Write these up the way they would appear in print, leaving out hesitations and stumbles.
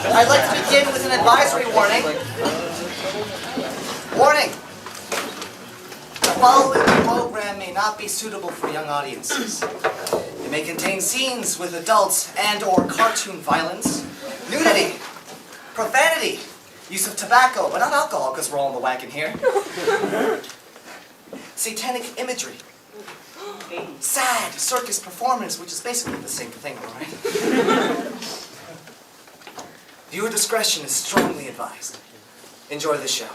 I'd like to begin with an advisory warning. Warning! The following program may not be suitable for young audiences. It may contain scenes with adults and/or cartoon violence, nudity, profanity, use of tobacco, but not alcohol because we're all in the wagon here, satanic imagery, sad circus performance, which is basically the same thing, all right? Viewer discretion is strongly advised. Enjoy the show.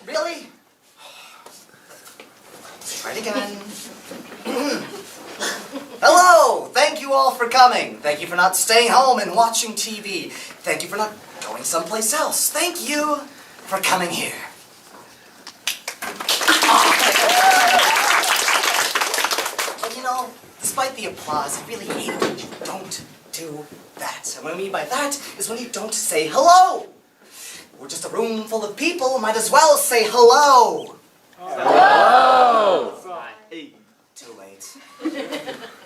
Really? Try it again. Hello! Thank you all for coming. Thank you for not staying home and watching TV. Thank you for not going someplace else. Thank you for coming here. But you know, despite the applause, I really hate it when you don't do that. And what I mean by that is when you don't say hello. We're just a room full of people, might as well say hello. Hello! Hey. Too late.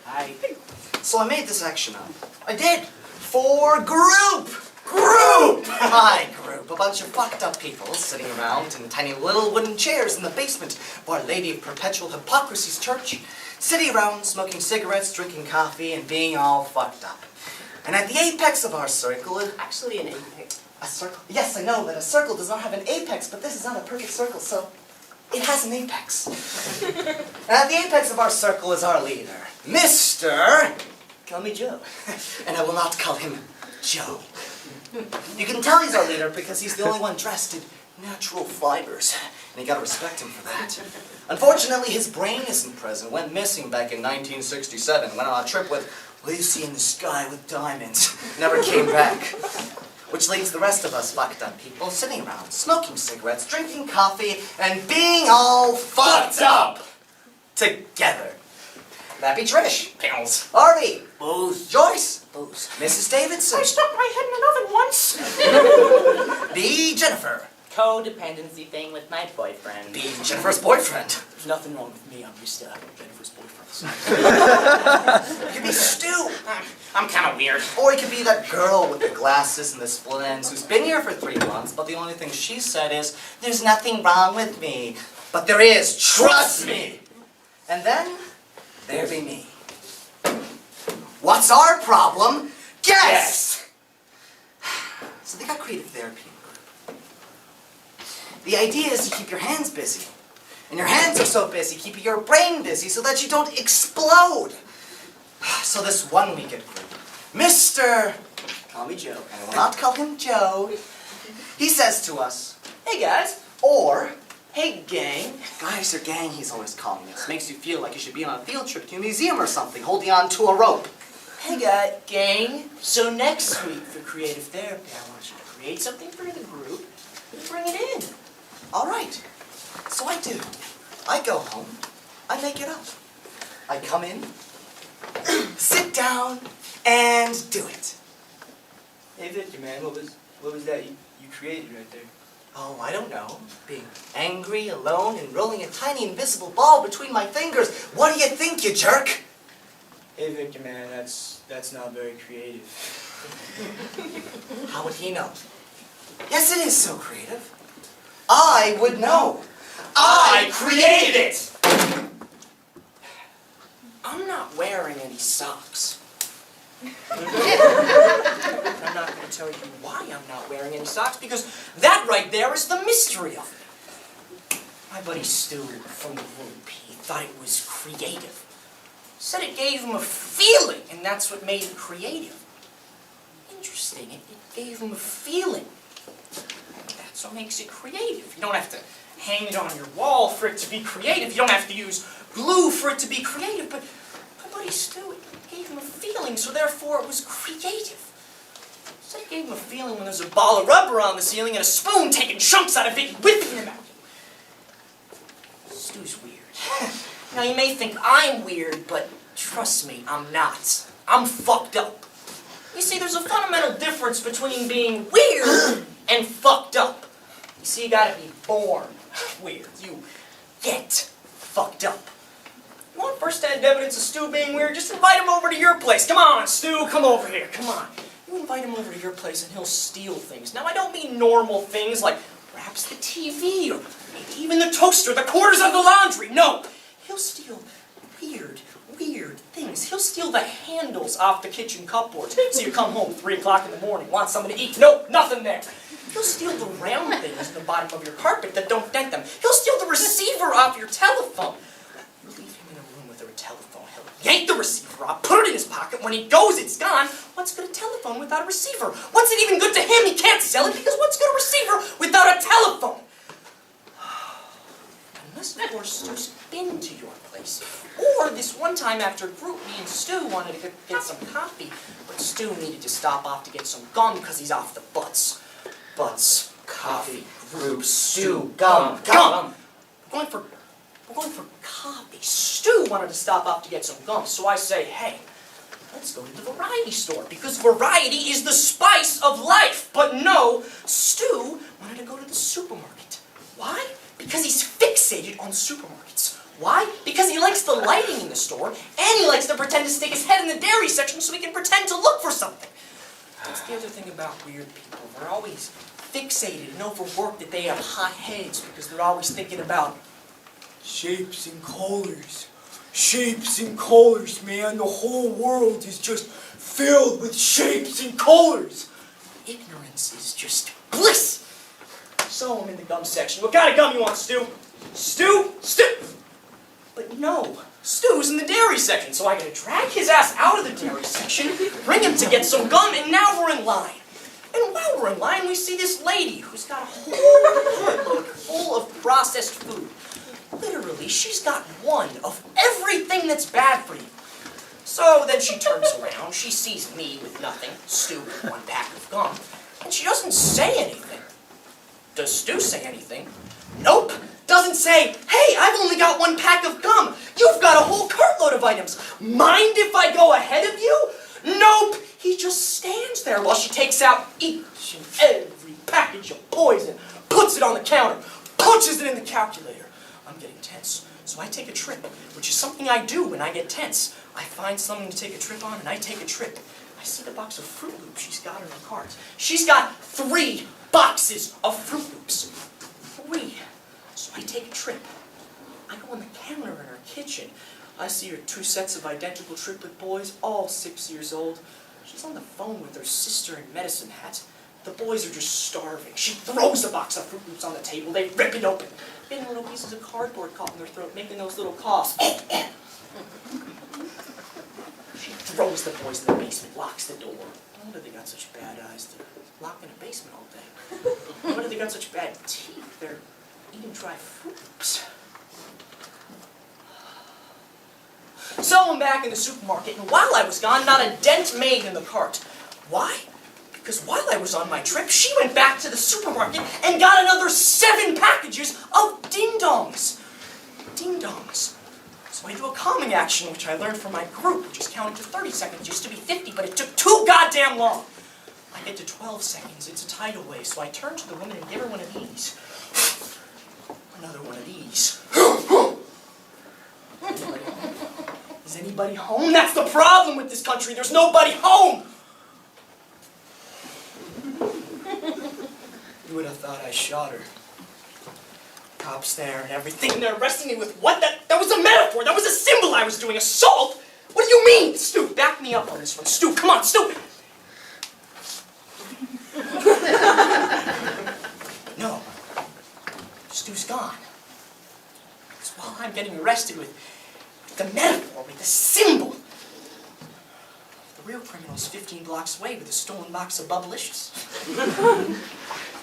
Hi. So I made this action up. I did. For group! Hi, group. A bunch of fucked up people sitting around in tiny little wooden chairs in the basement of Our Lady of Perpetual Hypocrisy's church, sitting around smoking cigarettes, drinking coffee, and being all fucked up. And at the apex of our circle, Actually an apex. a circle? Yes, I know that a circle does not have an apex, but this is not a perfect circle, so it has an apex. And at the apex of our circle is our leader, Mr. Call me Joe. And I will not call him Joe. You can tell he's our leader because he's the only one dressed in natural fibers, and you gotta respect him for that. Unfortunately, his brain isn't present. Went missing back in 1967. Went on a trip with Lucy in the Sky with Diamonds. Never came back. Which leaves the rest of us fucked up people sitting around, smoking cigarettes, drinking coffee, and being all fucked up together. That'd be Trish. Pills. Artie. Booze. Joyce. Booze. Mrs. Davidson. I stuck my head in an oven once. Be Jennifer. Codependency thing with my boyfriend. Be Jennifer's boyfriend. There's nothing wrong with me, I'm just Jennifer's boyfriend. You could be Stu. I'm kind of weird. Or he could be that girl with the glasses and the split ends who's been here for 3 months, but the only thing she said is, there's nothing wrong with me. But there is, trust me! And then, there be me. What's our problem? Guess! So they got creative therapy in the group. The idea is to keep your hands busy. And your hands are so busy, keeping your brain busy so that you don't explode. So this 1 week at group, Mr. Call me Joe, and I will not call him Joe. He says to us, hey guys, or, hey gang. Guys or gang, he's always calling us. Makes you feel like you should be on a field trip to a museum or something, holding on to a rope. Hey guys, gang. So next week for creative therapy, I want you to create something for the group and bring it in. All right. So I do. I go home. I make it up. I come in, sit down, and do it. Hey Victor, man, what was that you created right there? Oh, I don't know. Being angry, alone, and rolling a tiny invisible ball between my fingers. What do you think, you jerk? Hey Victor, man, that's not very creative. How would he know? Yes, it is so creative. I would know. I created it! I'm not wearing any socks. I'm not going to tell you why I'm not wearing any socks, because that right there is the mystery of it. My buddy Stu from the group, he thought it was creative. Said it gave him a feeling, and that's what made it creative. Interesting, it gave him a feeling. That's what makes it creative. You don't have to hang it on your wall for it to be creative. You don't have to use glue for it to be creative, but my buddy Stu, it gave him a feeling, so therefore it was creative. So I gave him a feeling when there's a ball of rubber on the ceiling and a spoon taking chunks out of it and whipping him out. Stu's weird. Now, you may think I'm weird, but trust me, I'm not. I'm fucked up. You see, there's a fundamental difference between being weird and fucked up. You see, you gotta be born weird. You get fucked up. You want first-hand evidence of Stu being weird? Just invite him over to your place. Come on, Stu, come over here, come on. You invite him over to your place and he'll steal things. Now, I don't mean normal things like perhaps the TV or maybe even the toaster, the quarters of the laundry. No, he'll steal weird things. He'll steal the handles off the kitchen cupboards. So you come home 3 o'clock in the morning, want something to eat. Nope, nothing there. He'll steal the round things in the bottom of your carpet that don't dent them. He'll steal the receiver off your telephone. You leave him in a room with a telephone. He'll yank the receiver off, put it in his pocket. When he goes, it's gone. What's good a telephone without a receiver? What's it even good to him? He can't sell it because what's good a receiver without a telephone? Unless, of course, Stu's been to your place. Or this one time after group, me and Stu wanted to get some coffee, but Stu needed to stop off to get some gum because he's off the butts. Butts, coffee, group, Stu, gum. We're going for coffee. Stu wanted to stop off to get some gum, so I say, hey, let's go to the variety store, because variety is the spice of life. But no, Stu wanted to go to the supermarket. Why? Because he's fixated on supermarkets. Why? Because he likes the lighting in the store, and he likes to pretend to stick his head in the dairy section so he can pretend to look for something. That's the other thing about weird people. They're always fixated and overworked that they have hot heads because they're always thinking about Shapes and colors. Shapes and colors, man. The whole world is just filled with shapes and colors. ignorance is just bliss. So I'm in the gum section. What kind of gum you want, Stu? Stu? But no, Stu's in the dairy section, so I gotta drag his ass out of the dairy section, bring him to get some gum, and now we're in line. And while we're in line, we see this lady who's got a whole cartload full of processed food. Literally, she's got one of everything that's bad for you. So then she turns around, she sees me with nothing, Stu with one pack of gum, and she doesn't say anything. Does Stu say anything? Nope. Doesn't say, hey, I've only got one pack of gum. You've got a whole cartload of items. Mind if I go ahead of you? Nope. He just stands there while she takes out each and every package of poison, puts it on the counter, punches it in the calculator. I'm getting tense, so I take a trip, which is something I do when I get tense. I find something to take a trip on, and I take a trip. I see the box of Fruit Loops she's got in her cart. She's got 3 boxes of Fruit Loops. 3. So I take a trip. I go on the counter in her kitchen. I see her 2 sets of identical triplet boys, all 6 years old. She's on the phone with her sister in medicine hat. The boys are just starving. She throws the box of Fruit Loops on the table. They rip it open. Getting little pieces of cardboard caught in their throat, making those little coughs. She throws the boys in the basement, locks the door. No wonder they got such bad eyes. They're locked in a basement all day. No wonder they got such bad teeth. They're eating dry Fruit Loops. So I'm back in the supermarket, and while I was gone, not a dent made in the cart. Why? Because while I was on my trip, she went back to the supermarket and got another 7 packages of ding-dongs. Ding-dongs. So I do a calming action, which I learned from my group, which is counting to 30 seconds. It used to be 50, but it took too goddamn long. I get to 12 seconds. It's a tidal wave, so I turn to the woman and give her one of these. Another one of these. Is anybody home? That's the problem with this country. There's nobody home. You would have thought I shot her. Cops there and everything. They're arresting me with what? That was a metaphor. That was a symbol I was doing. Assault? What do you mean? Stu, back me up on this one. Stu, come on, Stu. No. Stu's gone. Because while I'm getting arrested with the metaphor, with the symbol, the real criminal's 15 blocks away with a stolen box of Bubblicious.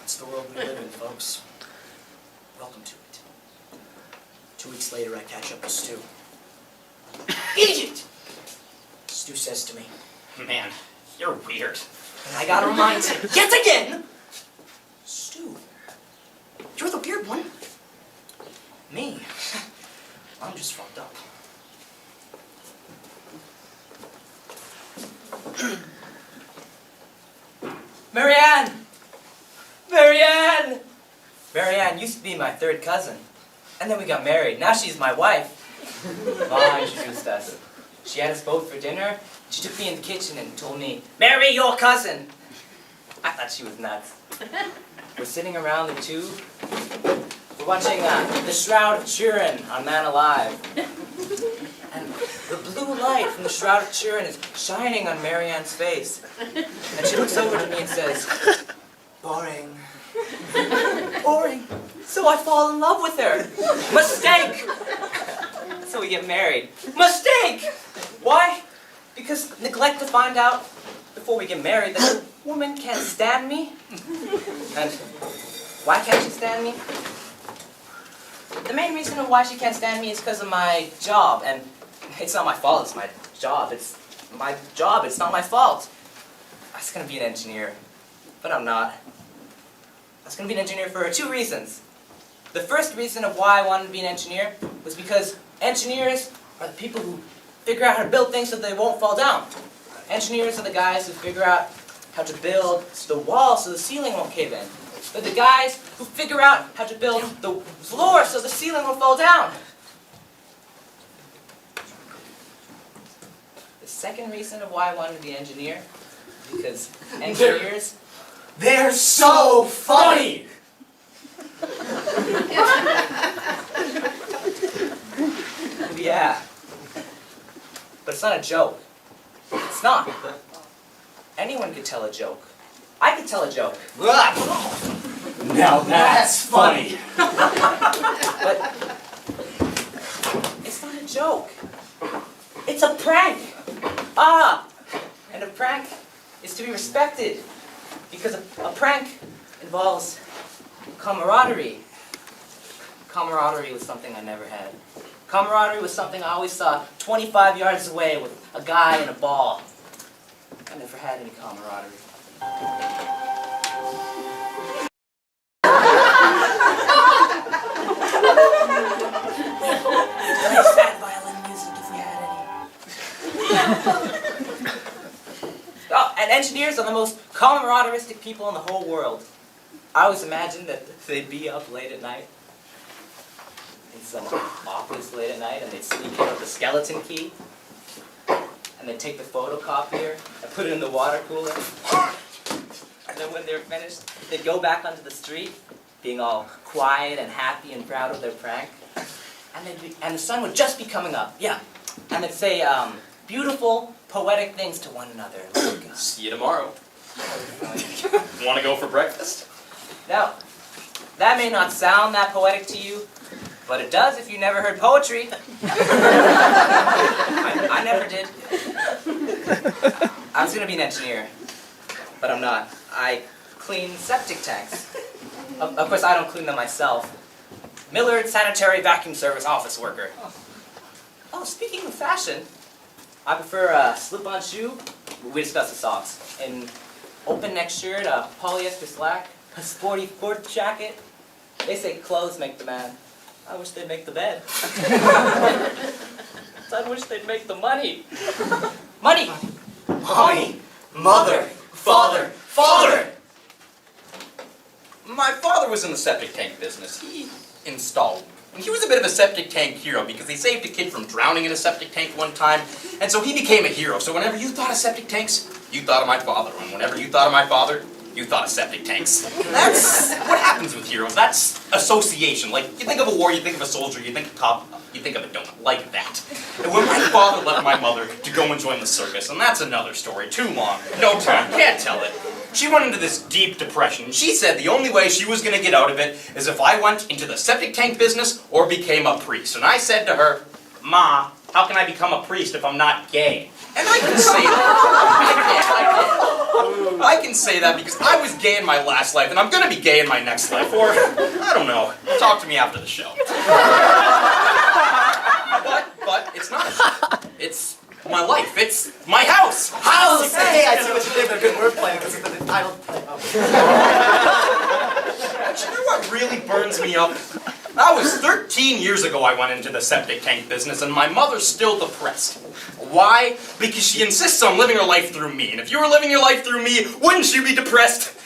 It's the world we live in, folks. Welcome to it. 2 weeks later, I catch up with Stu. Idiot! Stu says to me, Man, you're weird. And I gotta remind him, yet again, Stu, you're the weird one. Me, I'm just fucked up. Marianne! Marianne! Marianne used to be my third cousin. And then we got married. Now she's my wife. Mom introduced us. She had us both for dinner. She took me in the kitchen and told me, "Marry your cousin." I thought she was nuts. We're sitting around the tube. We're watching The Shroud of Turin on Man Alive. And the blue light from the Shroud of Turin is shining on Marianne's face. And she looks over to me and says, "Boring." Boring. So I fall in love with her. Mistake. So we get married. Mistake! Why? Because neglect to find out before we get married that a woman can't stand me. And why can't she stand me? The main reason of why she can't stand me is because of my job. And it's not my fault, it's my job. It's my job, it's not my fault. I was going to be an engineer, but I'm not. I was going to be an engineer for 2 reasons. The first reason of why I wanted to be an engineer was because engineers are the people who figure out how to build things so they won't fall down. Engineers are the guys who figure out how to build the wall so the ceiling won't cave in. They're the guys who figure out how to build the floor so the ceiling won't fall down. The second reason of why I wanted to be an engineer is because engineers, They're so funny! yeah. But it's not a joke. It's not. Anyone could tell a joke. I could tell a joke. Now that's funny! But it's not a joke. It's a prank. And a prank is to be respected because a prank involves camaraderie. Camaraderie was something I never had. Camaraderie was something I always saw 25 yards away with a guy and a ball. I never had any camaraderie. Nice sad violin music if we had any. Oh, and engineers are the most camaraderistic people in the whole world. I always imagined that they'd be up late at night, in some office late at night, and they'd sneak in with the skeleton key, and they'd take the photocopier and put it in the water cooler. And then when they're finished, they'd go back onto the street, being all quiet and happy and proud of their prank. And the sun would just be coming up, yeah. And they'd say beautiful, poetic things to one another. Like, See you tomorrow. Want to go for breakfast? now, that may not sound that poetic to you, but it does if you never heard poetry. I never did. I was going to be an engineer, but I'm not. I clean septic tanks. Of course, I don't clean them myself. Millard Sanitary Vacuum Service office worker. Oh, speaking of fashion, I prefer a slip-on shoe. We discussed the socks. An open neck shirt, a polyester slack, a sporty sport jacket. They say clothes make the man. I wish they'd make the bed. I wish they'd make the money. Money! Mommy, mother, father, father! My father was in the septic tank business. He installed. And he was a bit of a septic tank hero because he saved a kid from drowning in a septic tank one time. And so he became a hero. So whenever you thought of septic tanks, you thought of my father. And whenever you thought of my father, you thought of septic tanks. That's what happens with heroes. That's association. Like, you think of a war, you think of a soldier, you think of a cop, you think of a donut. Like that. And when my father left my mother to go and join the circus, and that's another story, too long, no time, can't tell it. She went into this deep depression. She said the only way she was going to get out of it is if I went into the septic tank business or became a priest. And I said to her, "Ma, how can I become a priest if I'm not gay?" And I can say that. I can say that because I was gay in my last life, and I'm going to be gay in my next life. Or, I don't know. Talk to me after the show. But it's not a show. It's my life. It's my house. House! Hey, I see what you did. They're good wordplay because it's the title. But you know what really burns me up? That was 13 years ago I went into the septic tank business, and my mother's still depressed. Why? Because she insists on living her life through me. And if you were living your life through me, wouldn't you be depressed?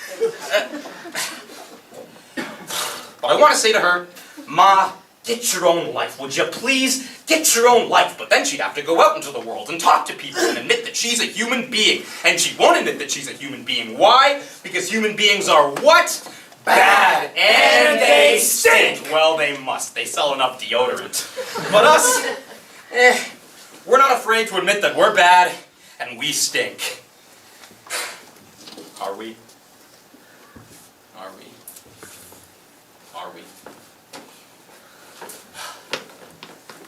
But I want to say to her, Ma, get your own life, would you please? Get your own life. But then she'd have to go out into the world and talk to people and admit that she's a human being. And she won't admit that she's a human being. Why? Because human beings are what? Bad. And they stink. Well, they must. They sell enough deodorant. But us, we're not afraid to admit that we're bad and we stink. Are we? Are we? Are we?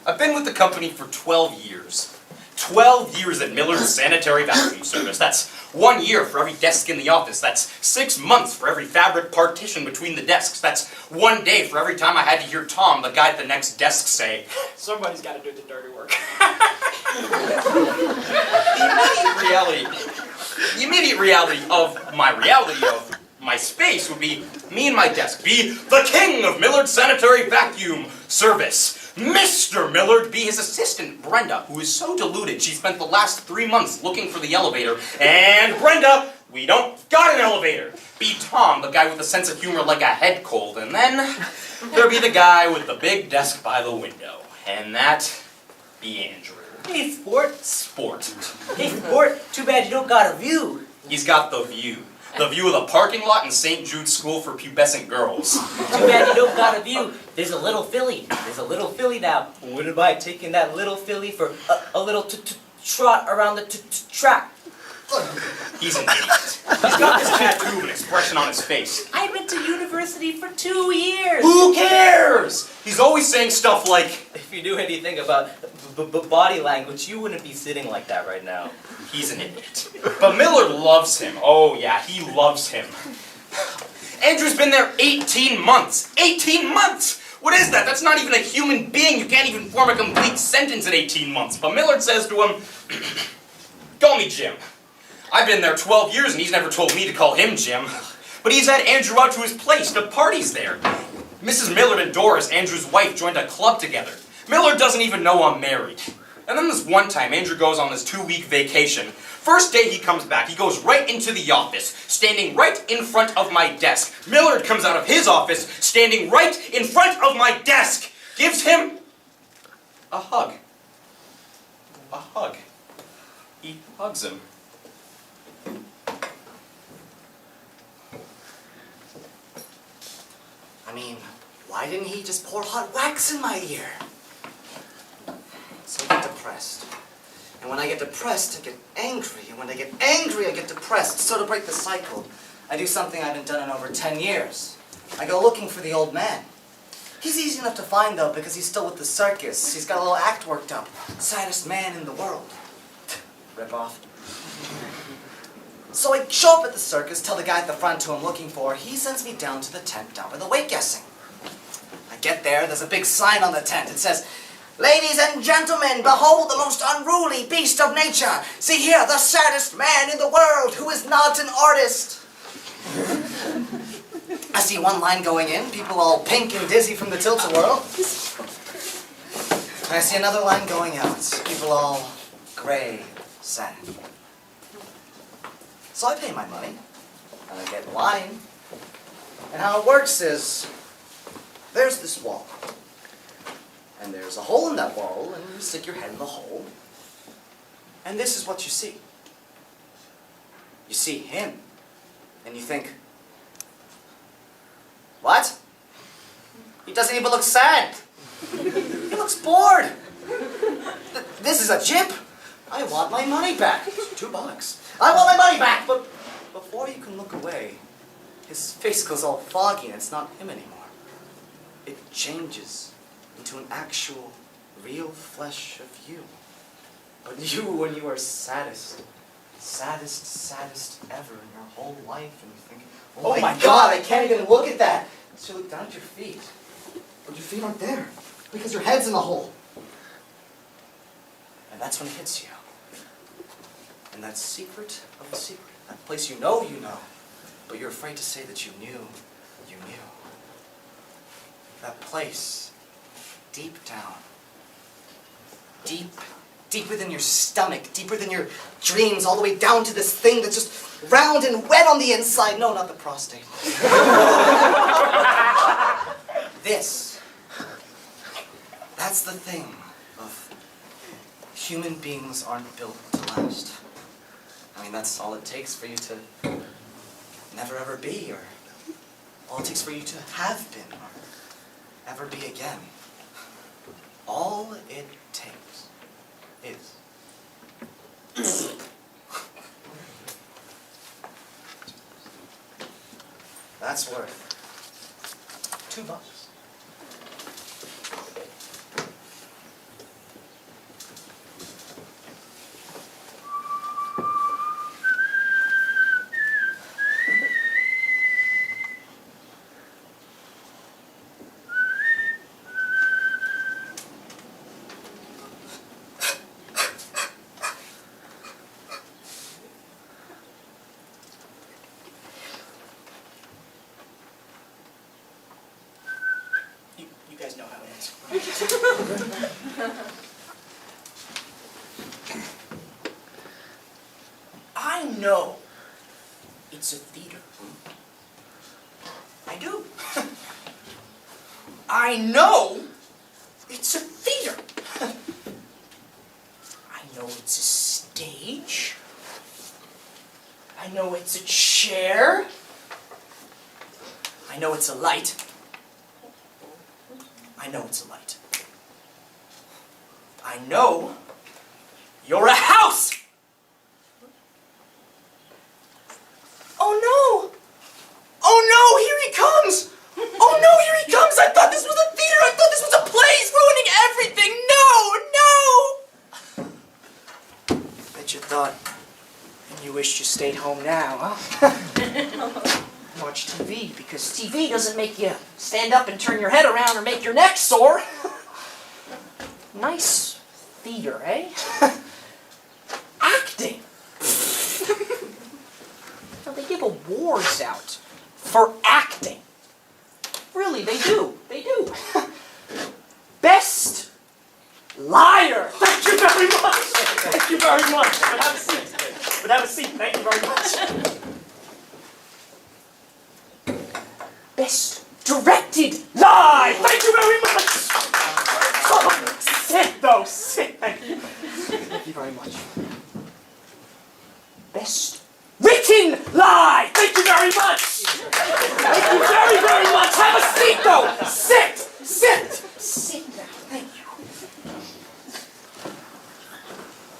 I've been with the company for 12 years. 12 years at Miller's Sanitary Vacuum Service. That's 1 year for every desk in the office. That's 6 months for every fabric partition between the desks. That's 1 day for every time I had to hear Tom, the guy at the next desk, say, Somebody's got to do the dirty work. the immediate reality of my space would be me and my desk, be the king of Millard's Sanitary Vacuum Service. Mr. Millard, be his assistant, Brenda, who is so deluded she spent the last 3 months looking for the elevator. And Brenda, we don't got an elevator. Be Tom, the guy with a sense of humor like a head cold. And then there'll be the guy with the big desk by the window. And that be Andrew. Hey, Sport. Sport. Hey, Sport. Too bad you don't got a view. He's got the view. The view of the parking lot in St. Jude's School for Pubescent Girls. Too bad you don't got a view. There's a little filly. There's a little filly now. Wouldn't mind taking that little filly for a little trot around the track. He's an idiot. He's got this tattoo of an expression on his face. I went to university for 2 years. Who cares? He's always saying stuff like, If you knew anything about body language, you wouldn't be sitting like that right now. he's an idiot. But Millard loves him. Oh yeah, he loves him. Andrew's been there 18 months. 18 months! What is that? That's not even a human being. You can't even form a complete sentence in 18 months. But Millard says to him, call me Jim. I've been there 12 years and he's never told me to call him Jim. But he's had Andrew out to his place to parties there. Mrs. Millard and Doris, Andrew's wife, joined a club together. Millard doesn't even know I'm married. And then this one time, Andrew goes on this 2-week vacation. First day he comes back, he goes right into the office, standing right in front of my desk. Millard comes out of his office, standing right in front of my desk, gives him a hug. A hug. He hugs him. I mean, why didn't he just pour hot wax in my ear? So I get depressed. And when I get depressed, I get angry. And when I get angry, I get depressed. So to break the cycle, I do something I haven't done in over 10 years. I go looking for the old man. He's easy enough to find, though, because he's still with the circus. He's got a little act worked up. Saddest man in the world. Rip off. So I show up at the circus, tell the guy at the front who I'm looking for. He sends me down to the tent down by the weight guessing. I get there, there's a big sign on the tent. It says, "Ladies and gentlemen, behold the most unruly beast of nature. See here, the saddest man in the world who is not an artist." I see one line going in, people all pink and dizzy from the tilt-a-whirl. And I see another line going out, people all gray, sad. So I pay my money, and I get in line. And how it works is, there's this wall. And there's a hole in that wall, and you stick your head in the hole. And this is what you see. You see him, and you think, what? He doesn't even look sad. He looks bored. This is a chip. I want my money back. $2. I want my money back! But before you can look away, his face goes all foggy and it's not him anymore. It changes into an actual, real flesh of you. But you, when you are saddest ever in your whole life, and you think, oh my God, I can't even look at that. So you look down at your feet. But your feet aren't there, because your head's in the hole. And that's when it hits you. And that secret of the secret, that place you know, but you're afraid to say that you knew. That place, deep down, deep within your stomach, deeper than your dreams, all the way down to this thing that's just round and wet on the inside. No, not the prostate. That's the thing of human beings aren't built to last. I mean, that's all it takes for you to never ever be, or all it takes for you to have been, or ever be again. All it takes is... That's worth $2. You guys know how it is. I know it's a theater. I do. I know it's a theater. I know it's a stage. I know it's a chair. I know it's a light. I know it's a light. I know you're a house! Oh no! Oh no, here he comes! Oh no, here he comes! I thought this was a theater! I thought this was a play! He's ruining everything! No! No! Bet you thought, and you wished you stayed home now, huh? Watch TV, because TV doesn't make you stand up and turn your head around or make your neck sore. Nice theater, eh? Acting. Now, they give awards out for acting. Really, they do. They do. Best liar. Thank you very much. Thank you very much. But have a seat. But have a seat. Thank you very much. Best directed lie! Thank you very much! Oh, sit though, sit, thank you. Thank you very much. Best written lie! Thank you very much! Thank you very, very much! Have a seat though! Sit! Sit! Sit now, thank you.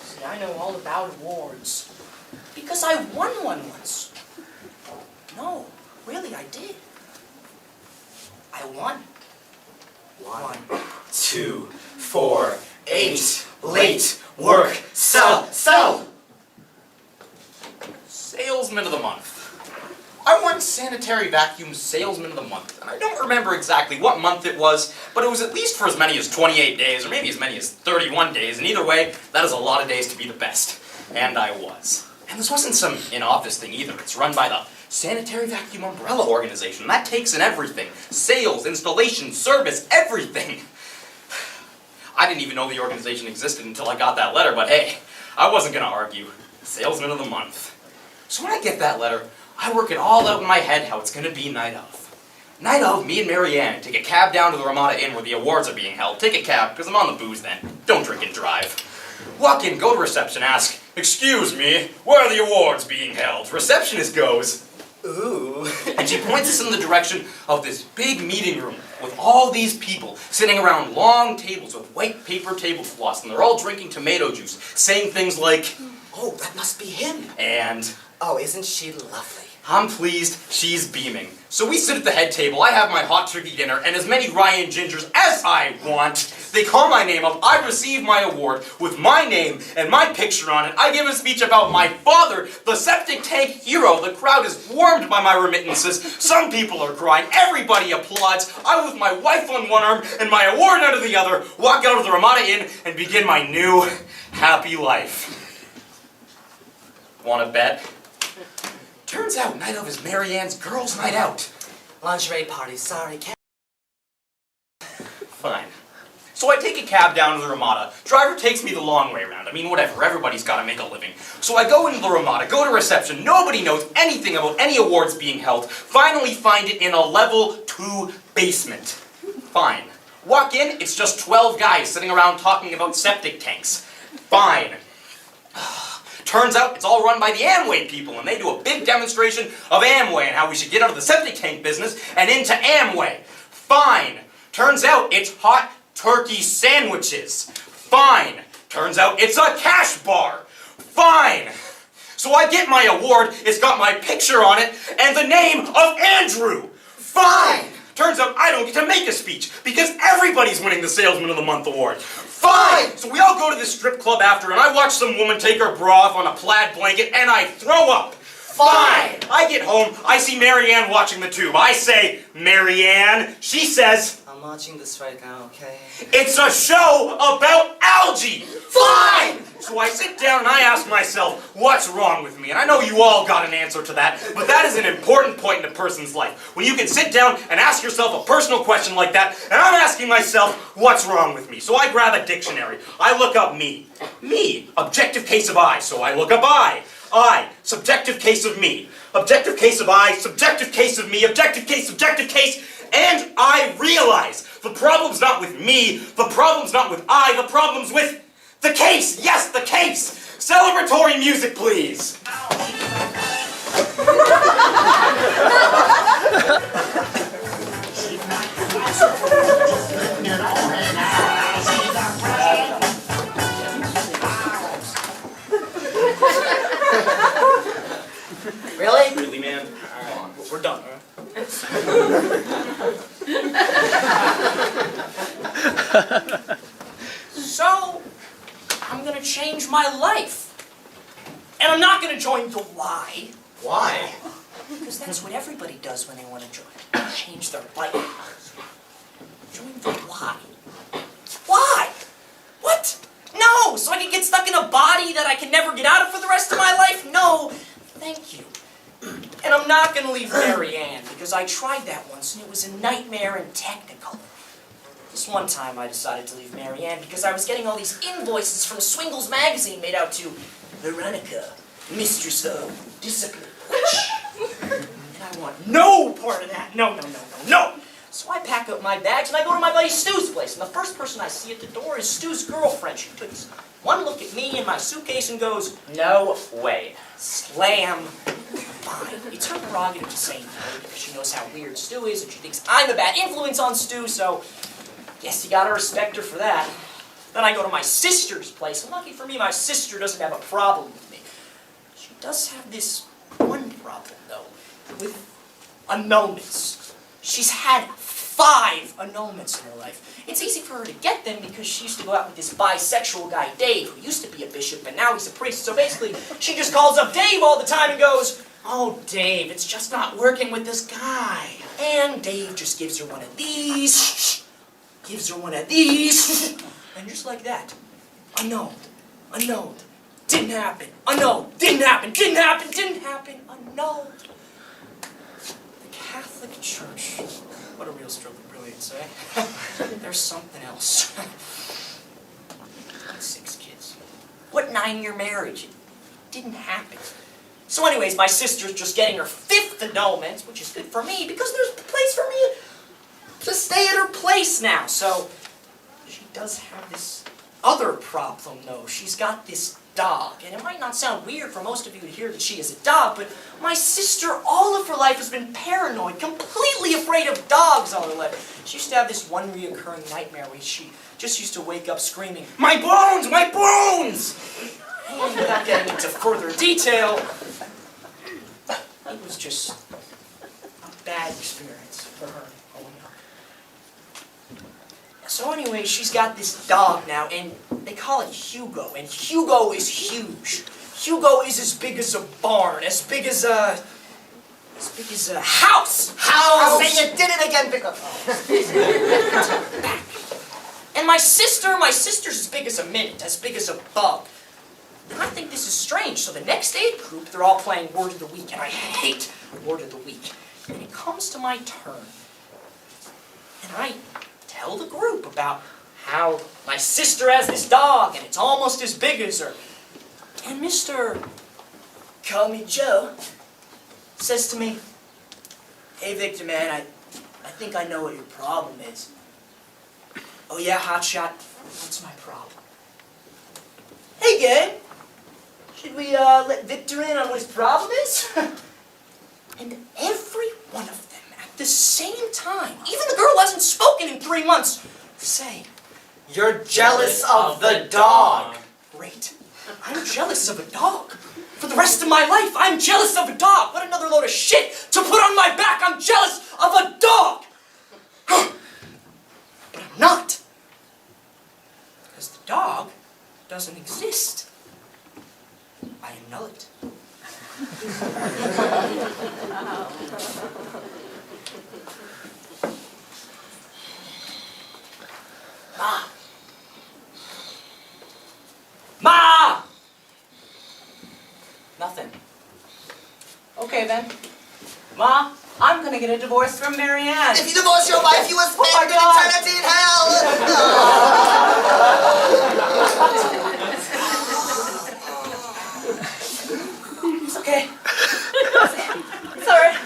See, I know all about awards. Because I won one once. No, really, I did. I won. 1, 2, 4, 8, late, work, sell! Salesman of the month. I won Sanitary Vacuum Salesman of the Month, and I don't remember exactly what month it was, but it was at least for as many as 28 days, or maybe as many as 31 days, and either way, that is a lot of days to be the best. And I was. And this wasn't some in-office thing either. It's run by the Sanitary Vacuum Umbrella Organization, and that takes in everything. Sales, installation, service, everything. I didn't even know the organization existed until I got that letter, but hey, I wasn't gonna argue. Salesman of the month. So when I get that letter, I work it all out in my head how it's gonna be night of. Night of, me and Marianne take a cab down to the Ramada Inn where the awards are being held. Take a cab, because I'm on the booze then. Don't drink and drive. Walk in, go to reception, ask, "Excuse me, where are the awards being held?" Receptionist goes, "Ooh." And she points us in the direction of this big meeting room with all these people sitting around long tables with white paper tablecloths, and they're all drinking tomato juice, saying things like, Oh, that must be him. and, Oh, isn't she lovely? "I'm pleased, she's beaming." So we sit at the head table, I have my hot turkey dinner, and as many Ryan Gingers as I want. They call my name up, I receive my award with my name and my picture on it. I give a speech about my father, the septic tank hero. The crowd is warmed by my remittances. Some people are crying, everybody applauds. I, with my wife on one arm and my award under the other, walk out of the Ramada Inn and begin my new, happy life. Wanna bet? Turns out night of is Marianne's girls' night out. Lingerie party, sorry, can't. Fine. So I take a cab down to the Ramada. Driver takes me the long way around. I mean, whatever, everybody's gotta make a living. So I go into the Ramada, go to reception, nobody knows anything about any awards being held. Finally find it in a level 2 basement. Fine. Walk in, it's just 12 guys sitting around talking about septic tanks. Fine. Turns out it's all run by the Amway people, and they do a big demonstration of Amway and how we should get out of the septic tank business and into Amway. Fine. Turns out it's hot turkey sandwiches. Fine. Turns out it's a cash bar. Fine. So I get my award, it's got my picture on it, and the name of Andrew. Fine. Turns out I don't get to make a speech, because everybody's winning the Salesman of the Month award. Fine! So we all go to this strip club after, and I watch some woman take her bra off on a plaid blanket, and I throw up. Fine! I get home, I see Marianne watching the tube. I say, Marianne. She says, I'm watching this right now, okay? it's a show about algae! Fine! So I sit down and I ask myself, what's wrong with me? And I know you all got an answer to that, but that is an important point in a person's life. When you can sit down and ask yourself a personal question like that, and I'm asking myself, what's wrong with me? So I grab a dictionary. I look up me. Me, objective case of I, so I look up I. I, subjective case of me. Objective case of I, subjective case of me, objective case, and I realize the problem's not with me, the problem's not with I, the problem's with the case! Yes, the case! Celebratory music, please! Really? Really, man? Come on. We're done, all right? So, I'm gonna change my life. And I'm not gonna join the Y. Why? Because that's what everybody does when they want to join. Change their life. Join the Y. Why? What? No! So I can get stuck in a body that I can never get out of for the rest of my life? No. Thank you. And I'm not going to leave Marianne, because I tried that once and it was a nightmare in Technicolor. This one time I decided to leave Marianne because I was getting all these invoices from Swingles magazine made out to Veronica, Mistress of Discipline. And I want no part of that. No, no, no, no, no. So I pack up my bags and I go to my buddy Stu's place. And the first person I see at the door is Stu's girlfriend. She takes one look at me and my suitcase and goes, No way. slam. Fine. It's her prerogative to say no because she knows how weird Stu is and she thinks I'm a bad influence on Stu, so guess you gotta respect her for that. Then I go to my sister's place, and lucky for me, my sister doesn't have a problem with me. She does have this one problem, though, with annulments. She's had 5 annulments in her life. It's easy for her to get them because she used to go out with this bisexual guy, Dave, who used to be a bishop, and now he's a priest. So basically, she just calls up Dave all the time and goes, "Oh, Dave, it's just not working with this guy." And Dave just gives her one of these, gives her one of these, and just like that, annulled, annulled, didn't happen, annulled, didn't happen, didn't happen, didn't happen, annulled. The Catholic Church, what a real stroke of brilliance, eh? There's something else. What 6 kids? What 9-year marriage? It didn't happen. So anyways, my sister's just getting her 5th annulment, which is good for me, because there's a place for me to stay at her place now. So she does have this other problem, though. She's got this dog, and it might not sound weird for most of you to hear that she is a dog, but my sister all of her life has been paranoid, completely afraid of dogs all her life. She used to have this one reoccurring nightmare where she just used to wake up screaming, "My bones! My bones!" And without getting into further detail, it was just a bad experience for her growing up. So anyway, she's got this dog now, and they call it Hugo, and Hugo is huge. Hugo is as big as a barn, as big as a house. How? Say you did it again, pick up. And my sister's as big as a minute, as big as a bug. And I think this is strange. So the next aid group, they're all playing Word of the Week, and I hate Word of the Week. And it comes to my turn, and I tell the group about how my sister has this dog, and it's almost as big as her. And Mr. Call Me Joe says to me, "Hey, Victor, man, I think I know what your problem is." "Oh yeah, hotshot, what's my problem?" "Hey, gang, should we let Victor in on what his problem is?" And every one of them, at the same time, even the girl who hasn't spoken in 3 months, say, "You're jealous of the dog." Great. I'm jealous of a dog. For the rest of my life, I'm jealous of a dog. What another load of shit to put on my back. I'm jealous of a dog. But I'm not. Because the dog doesn't exist. I annul it. Ma! Ma! Nothing. Okay then. Ma, I'm gonna get a divorce from Marianne. If you divorce your wife, you will spend my an God. eternity in hell! It's okay. It's alright.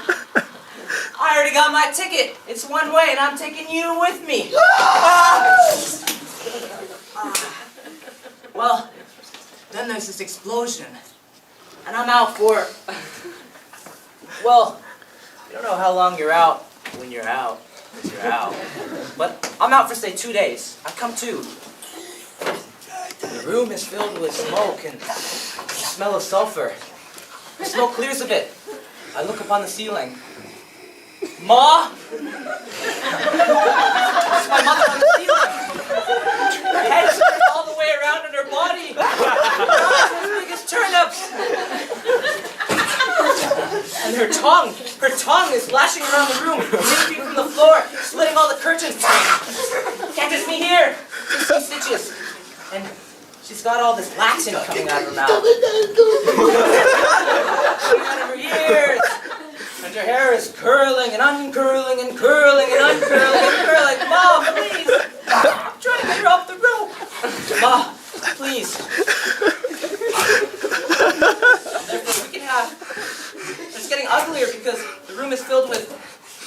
I already got my ticket. It's one way and I'm taking you with me. Well, then there's this explosion. And I'm out for... Well, you don't know how long you're out when you're out. 'Cause you're out. But I'm out for, say, 2 days. I come to. The room is filled with smoke and the smell of sulfur. The smoke clears a bit. I look up on the ceiling. Ma! It's my mother on the ceiling. Her head is turned all the way around in her body. Her eyes are as big as turnips. And her tongue is lashing around the room, 3 feet from the floor, slitting all the curtains. Can't just be here. 16 stitches. And she's got all this Latin coming out of her mouth. Coming out of her ears. And her hair is curling and uncurling and curling and uncurling and curling. Ma, please. I'm trying to get her off the rope. Ma, please. Therefore, we can have... It's getting uglier because the room is filled with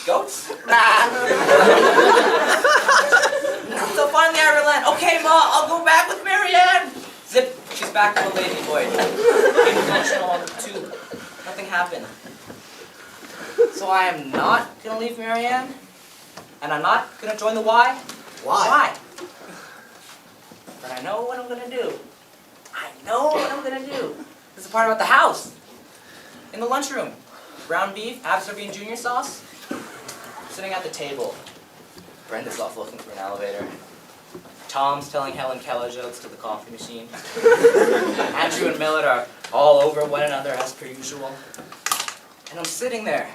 goats. So finally I relent. Okay, Ma, I'll go back with Marianne. Zip, she's back to a lady boy. Came emotional on the tube. Nothing happened. So I am not gonna leave Marianne, and I'm not gonna join the Y. Why? But I know what I'm gonna do. I know what I'm gonna do. This is the part about the house. In the lunchroom. Ground beef, Absorbine Junior sauce. Sitting at the table. Brenda's off looking for an elevator. Tom's telling Helen Keller jokes to the coffee machine. Andrew and Millard are all over one another as per usual. And I'm sitting there,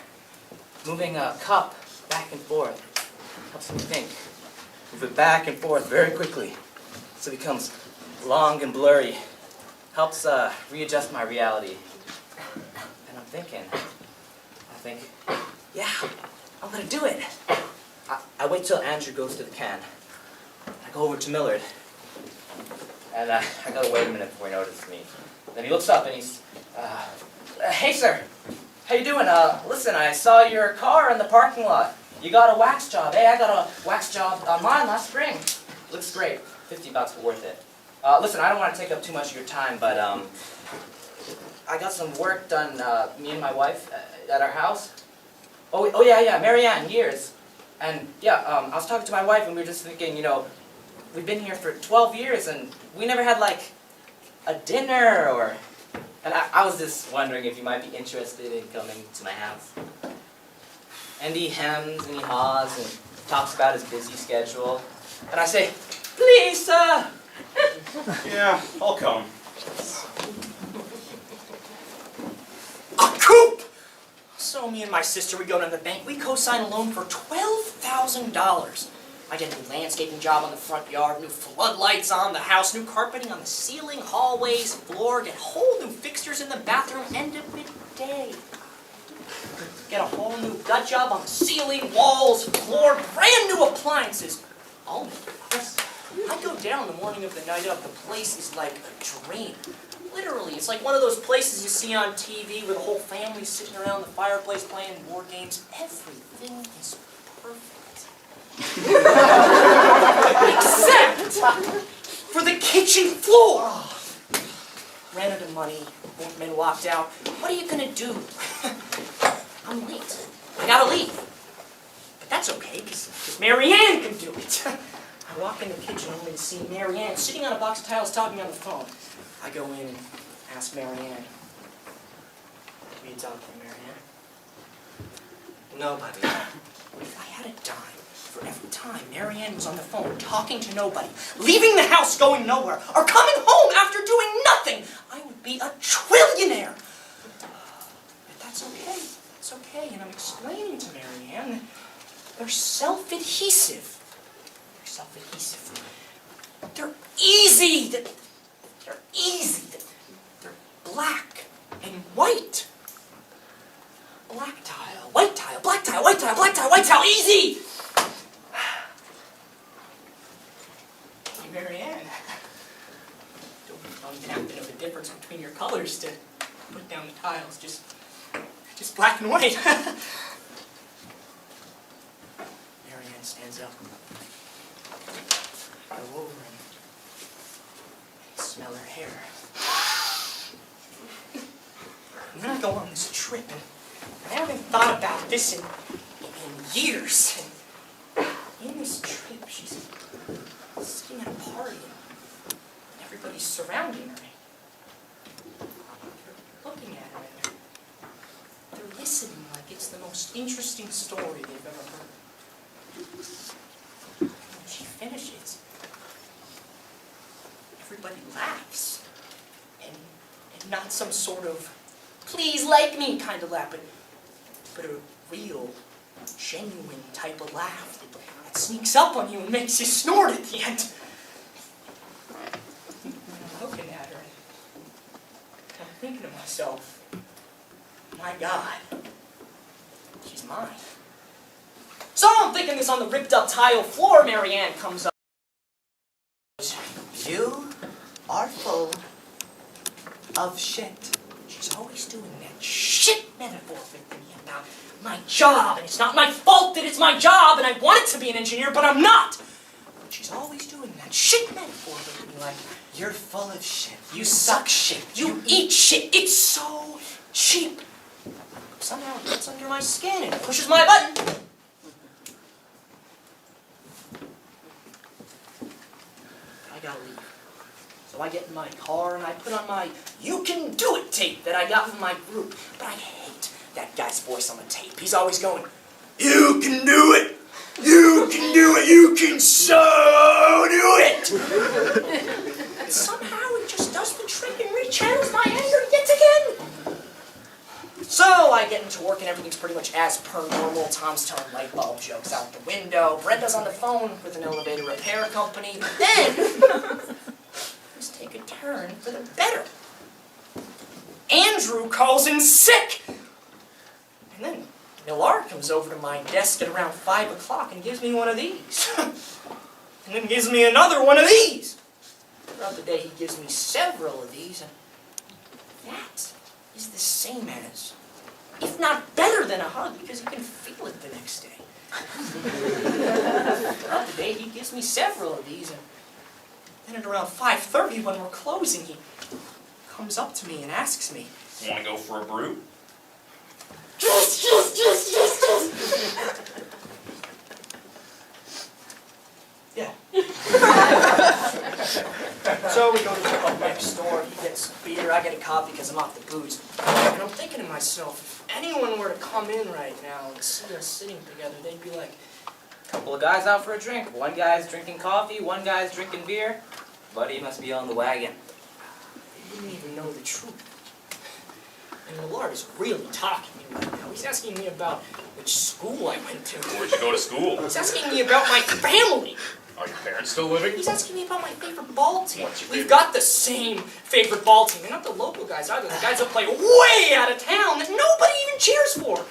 moving a cup back and forth. Helps me think. Move it back and forth very quickly, so it becomes long and blurry. Helps readjust my reality. And I'm thinking, yeah, I'm gonna do it. I wait till Andrew goes to the can. I go over to Millard, and I gotta wait a minute before he notices me. Then he looks up and he's, "Hey sir, how you doing? Listen, I saw your car in the parking lot. You got a wax job. Hey, I got a wax job on mine last spring. Looks great. $50 but worth it. Listen, I don't want to take up too much of your time, but I got some work done, me and my wife, at our house. Oh yeah, Marianne, years. And yeah, I was talking to my wife and we were just thinking, you know, we've been here for 12 years and we never had like a dinner or... And I was just wondering if you might be interested in coming to my house." And he hems and he haws and talks about his busy schedule. And I say, "Please, sir." Yeah, I'll come. A coup! So me and my sister, we go to the bank, we co-sign a loan for $12,000. I get a new landscaping job on the front yard, new floodlights on the house, new carpeting on the ceiling, hallways, floor, get whole new fixtures in the bathroom, end of the day. Get a whole new gut job on the ceiling, walls, floor, brand new appliances. All new. I go down the morning of the night of, the place is like a dream. Literally, it's like one of those places you see on TV with a whole family sitting around the fireplace playing board games. Everything is perfect. Except for the kitchen floor. Ran out of money, been locked out. What are you gonna do? I'm late. I gotta leave. But that's okay, because Mary Ann can do it. I walk in the kitchen only to see Mary Ann sitting on a box of tiles talking on the phone. I go in and ask Mary Ann, "Who are you talking to, Mary Ann?" Nobody. If I had a dime for every time Mary Ann was on the phone talking to nobody, leaving the house going nowhere, or coming home after doing nothing, I would be a trillionaire. But that's okay. That's okay. And I'm explaining to Mary Ann that they're self-adhesive. They're self-adhesive. They're easy. They're easy. They're black and white. Black tile, white tile, black tile, white tile, black tile, white tile, easy! Hey, Mary Ann, don't even have to know the difference between your colors to put down the tiles, just black and white. Mary Ann stands up. I go over and smell her hair. And then I go on this trip, and I haven't thought about this in years. And in this trip, she's sitting at a party, and everybody's surrounding her. They're looking at her, and they're listening like it's the most interesting story they've ever heard. When she finishes, everybody laughs, and not some sort of "please like me" kind of laugh, but a real, genuine type of laugh that sneaks up on you and makes you snort at the end. And I'm looking at her, and I'm thinking to myself, my God, she's mine. So I'm thinking this on the ripped up tile floor, Mary Ann comes up. You are full of shit. She's always doing that shit metaphor with me about my job, and it's not my fault that it's my job, and I wanted to be an engineer, but I'm not. But she's always doing that shit metaphor with me, like, You're full of shit. you suck shit, you eat shit, it's so cheap. Somehow it gets under my skin and pushes my button. I gotta leave. So I get in my car and I put on my "You Can Do It" tape that I got from my group. But I hate that guy's voice on the tape. He's always going, "You can do it! You can do it! You can so do it!" And somehow it just does the trick and rechannels my anger yet again. So I get into work and everything's pretty much as per normal. Tom's telling light bulb jokes out the window. Brenda's on the phone with an elevator repair company. But then things take a turn for the better. Andrew calls in sick. And then Millar comes over to my desk at around 5 o'clock and gives me one of these. And then gives me another one of these. Throughout the day he gives me several of these. And that is the same as, if not better than a hug, because you can feel it the next day. Throughout the day he gives me several of these. And then at around 5:30 when we're closing, he comes up to me and asks me, Want to go for a brew? "Yes. Yeah. So we go to the pub next door, he gets beer, I get a coffee because I'm off the booze. And I'm thinking to myself, if anyone were to come in right now and see us sitting together, they'd be like, Couple of guys out for a drink. One guy's drinking coffee, one guy's drinking beer. Buddy must be on the wagon. they didn't even know the truth. And Millard is really talking to me right now. He's asking me about which school I went to. Where'd you go to school? He's asking me about my family. Are your parents still living? He's asking me about my favorite ball team. What's your We've favorite? got the same favorite ball team. They're not the local guys either. The guys that play way out of town that nobody even cheers for.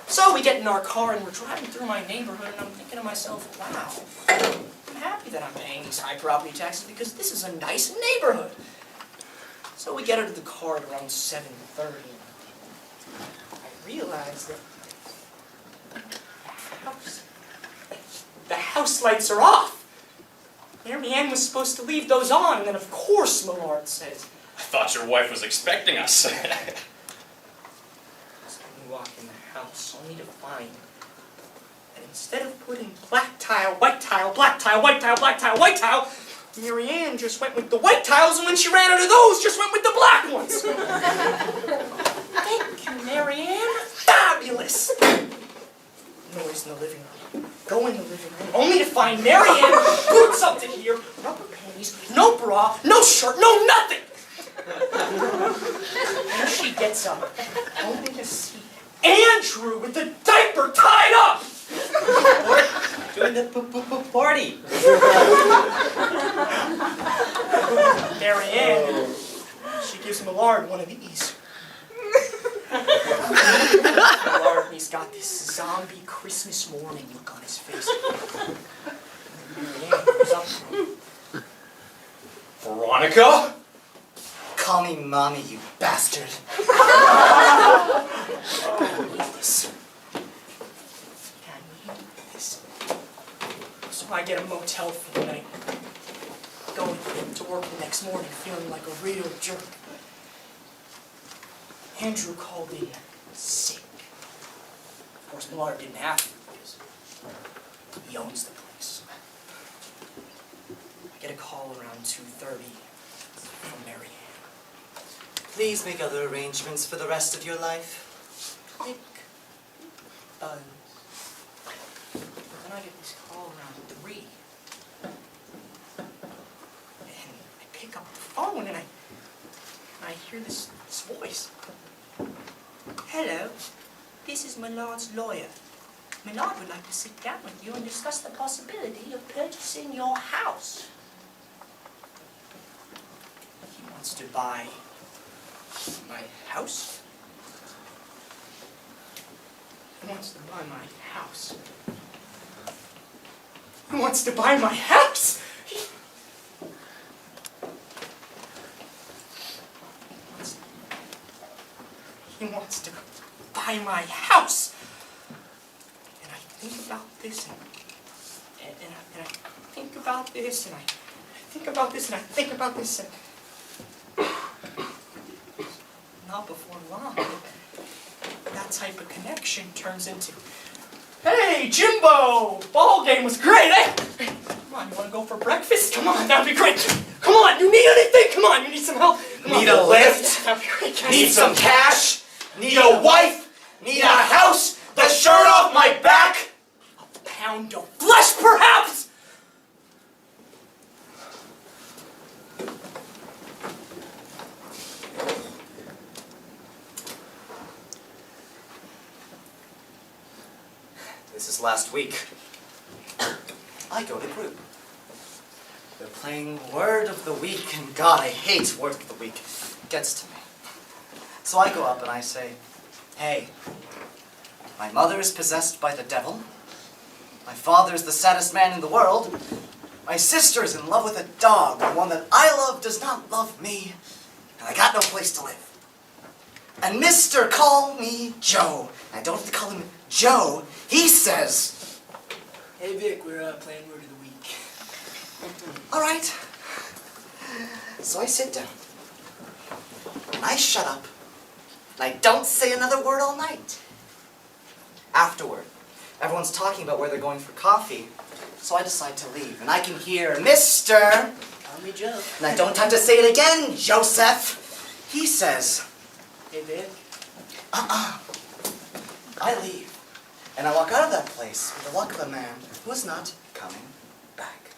So we get in our car and we're driving through my neighborhood and I'm thinking to myself, wow, I'm happy that I'm paying these high property taxes because this is a nice neighborhood. So we get out of the car at around 7:30. I realize that the house lights are off. Mary Ann was supposed to leave those on, and then of course Millard says, I thought your wife was expecting us. so we walk in the house only to find that instead of putting black tile, white tile, black tile, white tile, black tile, white tile, Mary Ann just went with the white tiles, and when she ran out of those, just went with the black ones. Thank you, Mary Ann. Fabulous. Noise in the living room. Go in the living room, only to find Mary Ann boots up to here, rubber panties, no bra, no shirt, no nothing. And she gets up, only to see Andrew with the diaper tied up. Doing the party. Mary Ann, she gives Millard one of these. Millard, he's got this zombie Christmas morning look on his face. Mary Ann comes up to him. Veronica? Call me mommy, you bastard. This. I need this. So I get a motel for the night. Going to work the next morning feeling like a real jerk. Andrew called in sick. Of course, Millard didn't have to because he owns the place. I get a call around 2:30 from Mary Ann. Please make other arrangements for the rest of your life. Nick. But then I get this call around 3. And I pick up the phone and I hear this voice. Hello, this is Millard's lawyer. Millard would like to sit down with you and discuss the possibility of purchasing your house. He wants to buy my house? He wants to buy my house. He wants to buy my house! He wants to buy my house! And I think about this, and I think about this, and I think about this, and I think about this, and not before long, that type of connection turns into, hey, Jimbo! Ball game was great, eh? Come on, you want to go for breakfast? Come on, that'd be great. Come on, you need anything? Come on, you need some help? Come Need on. a lift? That'd be great. Need some cash? Need a wife? Need a house? The shirt off my back? A pound of flesh, perhaps? This is last week. I go to group. They're playing Word of the Week, and God, I hate Word of the Week. It gets to me. So I go up and I say, hey, my mother is possessed by the devil. My father is the saddest man in the world. My sister is in love with a dog. The one that I love does not love me. And I got no place to live. And Mr. Call Me Joe. I don't have to call him Joe. He says, Hey Vic, we're playing Word of the Week. all right. So I sit down. And I shut up. And I don't say another word all night. Afterward, everyone's talking about where they're going for coffee. So I decide to leave. And I can hear, Mr. Call me Joe. And I don't have to say it again, Joseph. He says, Hey Vic. I leave. And I walk out of that place with the luck of a man who is not coming back.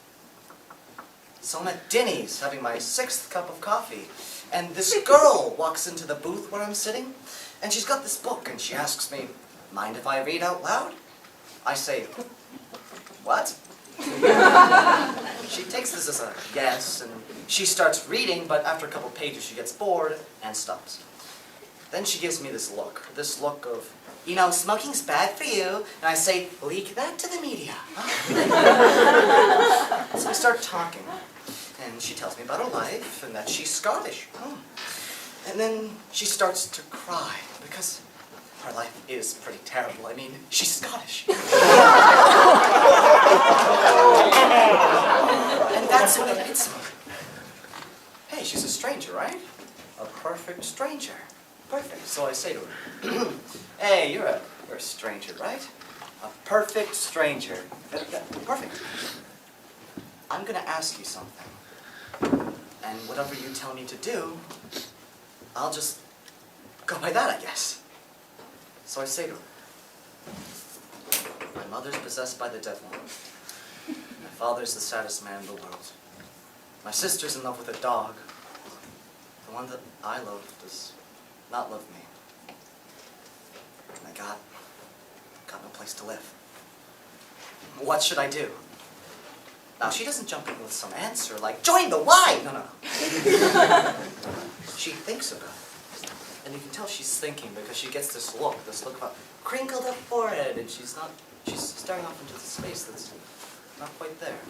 So I'm at Denny's having my 6th cup of coffee, and this girl walks into the booth where I'm sitting, and she's got this book, and she asks me, "Mind if I read out loud?" I say, "What?" She takes this as a yes, and she starts reading, but after a couple pages she gets bored and stops. Then she gives me this look of, "You know, smoking's bad for you," and I say, "Leak that to the media." So we start talking, and she tells me about her life, and that she's Scottish. And then she starts to cry, because her life is pretty terrible. I mean, she's Scottish. And that's what it hits me. Hey, she's a stranger, right? A perfect stranger. Perfect. So I say to her, "Hey, you're a stranger, right? A perfect stranger. Perfect. I'm gonna ask you something. And whatever you tell me to do, I'll just go by that, I guess." So I say to her, "My mother's possessed by the devil. My father's the saddest man in the world. My sister's in love with a dog. The one that I love does not love me. And I got no place to live. What should I do?" Now, she doesn't jump in with some answer like, "Join the Y!" No. She thinks about it. And you can tell she's thinking because she gets this look of a crinkled up forehead, and she's staring off into the space that's not quite there.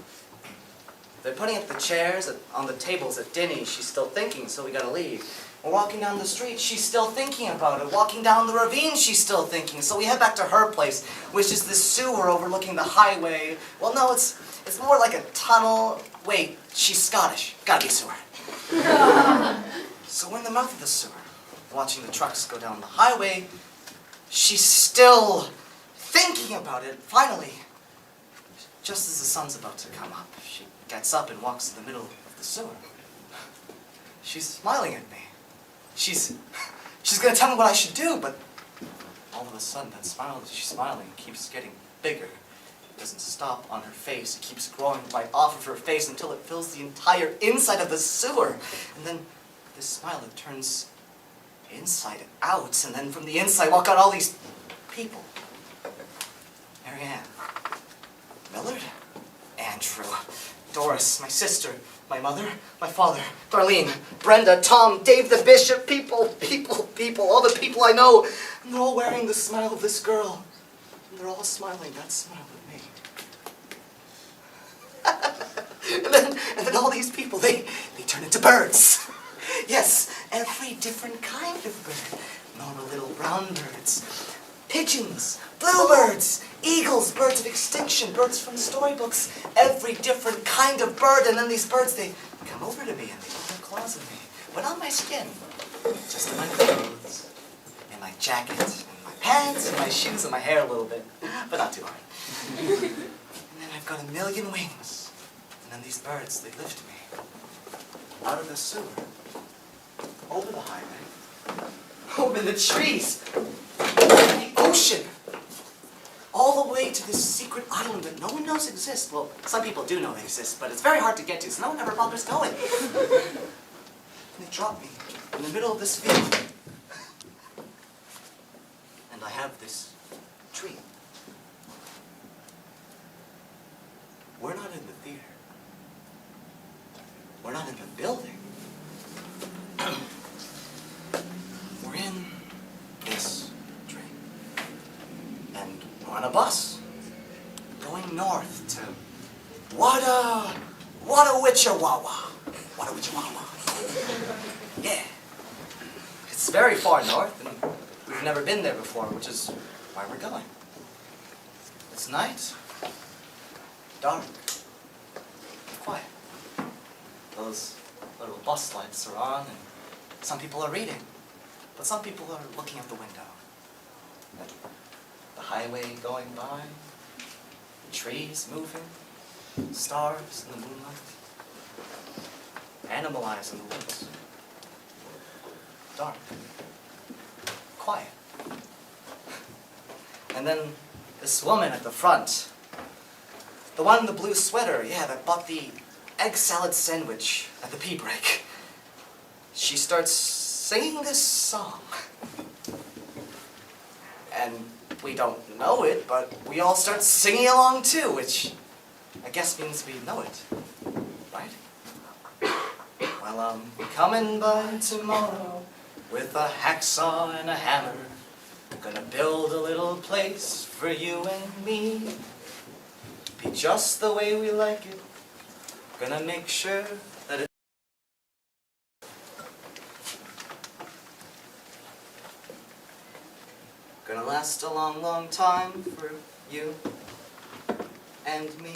They're putting up the chairs on the tables at Denny's. She's still thinking, so we gotta leave. We're walking down the street, she's still thinking about it. Walking down the ravine, she's still thinking. So we head back to her place, which is this sewer overlooking the highway. Well, no, it's more like a tunnel. Wait, she's Scottish. Gotta be sewer. So we're in the mouth of the sewer, watching the trucks go down the highway. She's still thinking about it. Finally, just as the sun's about to come up, she gets up and walks in the middle of the sewer. She's smiling at me. She's gonna tell me what I should do, but all of a sudden that smile that she's smiling keeps getting bigger. It doesn't stop on her face. It keeps growing right off of her face until it fills the entire inside of the sewer. And then this smile, it turns inside out, and then from the inside walk out all these people. Marianne, Millard, Andrew, Doris, my sister, my mother, my father, Darlene, Brenda, Tom, Dave the Bishop, people, all the people I know. And they're all wearing the smile of this girl. And they're all smiling that smile at me. and then all these people, they turn into birds. Yes, every different kind of bird. Normal little brown birds, pigeons, bluebirds, eagles, birds of extinction, birds from storybooks, every different kind of bird. And then these birds, they come over to me and they put their claws in me, but on my skin, just in my clothes, in my jacket, in my pants, in my shoes, and my hair a little bit, but not too hard. And then I've got a million wings, and then these birds, they lift me out of the sewer, over the highway, over the trees, the ocean, all the way to this secret island that no one knows exists. Well, some people do know they exist, but it's very hard to get to, so no one ever bothers going. And they drop me in the middle of this field. And I have this dream. We're not in the theater. We're not in the building. We're in this dream. And we're on a bus going north to Wada-Witchawawa. Yeah. It's very far north, and we've never been there before, which is why we're going. It's night, dark, quiet. Those little bus lights are on, and some people are reading, but some people are looking out the window. At the highway going by, the trees moving, stars in the moonlight, animal eyes in the woods. Dark, quiet. And then this woman at the front, the one in the blue sweater, yeah, that bought the egg salad sandwich at the pee break. She starts singing this song. And we don't know it, but we all start singing along too, which I guess means we know it, right? Well, I'm coming by tomorrow with a hacksaw and a hammer. Gonna build a little place for you and me. Be just the way we like it. Gonna make sure that it's gonna last a long, long time for you and me.